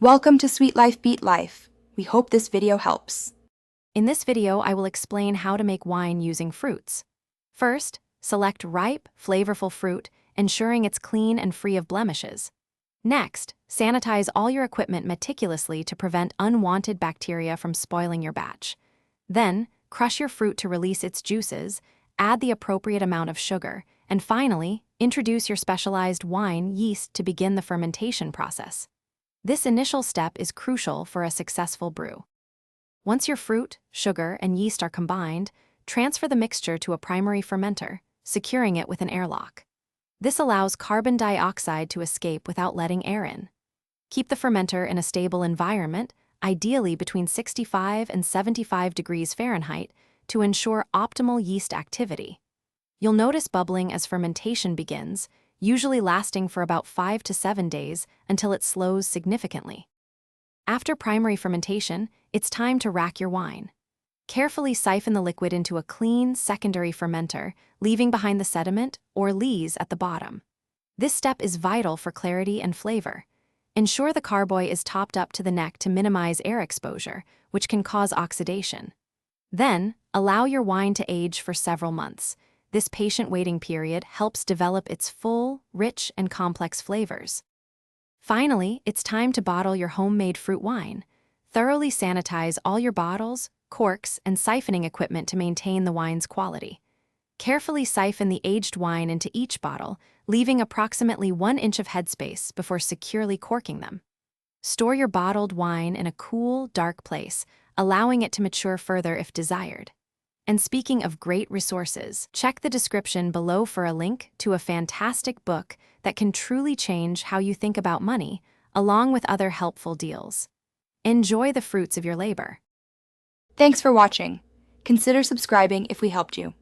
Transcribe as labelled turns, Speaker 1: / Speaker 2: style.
Speaker 1: Welcome to Sweet Life Beat Life. We hope this video helps.
Speaker 2: In this video, I will explain how to make wine using fruits. First, select ripe, flavorful fruit, ensuring it's clean and free of blemishes. Next, sanitize all your equipment meticulously to prevent unwanted bacteria from spoiling your batch. Then, crush your fruit to release its juices, add the appropriate amount of sugar, and finally, introduce your specialized wine yeast to begin the fermentation process. This initial step is crucial for a successful brew. Once your fruit, sugar, and yeast are combined, transfer the mixture to a primary fermenter, securing it with an airlock. This allows carbon dioxide to escape without letting air in. Keep the fermenter in a stable environment, ideally between 65 and 75 degrees Fahrenheit, to ensure optimal yeast activity. You'll notice bubbling as fermentation begins, usually lasting for about 5 to 7 days until it slows significantly. After primary fermentation, it's time to rack your wine. Carefully siphon the liquid into a clean secondary fermenter, leaving behind the sediment or lees at the bottom. This step is vital for clarity and flavor. Ensure the carboy is topped up to the neck to minimize air exposure, which can cause oxidation. Then, allow your wine to age for several months. This patient waiting period helps develop its full, rich, and complex flavors. Finally, it's time to bottle your homemade fruit wine. Thoroughly sanitize all your bottles, corks, and siphoning equipment to maintain the wine's quality. Carefully siphon the aged wine into each bottle, leaving approximately 1 inch of headspace before securely corking them. Store your bottled wine in a cool, dark place, allowing it to mature further if desired. And speaking of great resources, check the description below for a link to a fantastic book that can truly change how you think about money, along with other helpful deals. Enjoy the fruits of your labor.
Speaker 1: Thanks for watching. Consider subscribing if we helped you.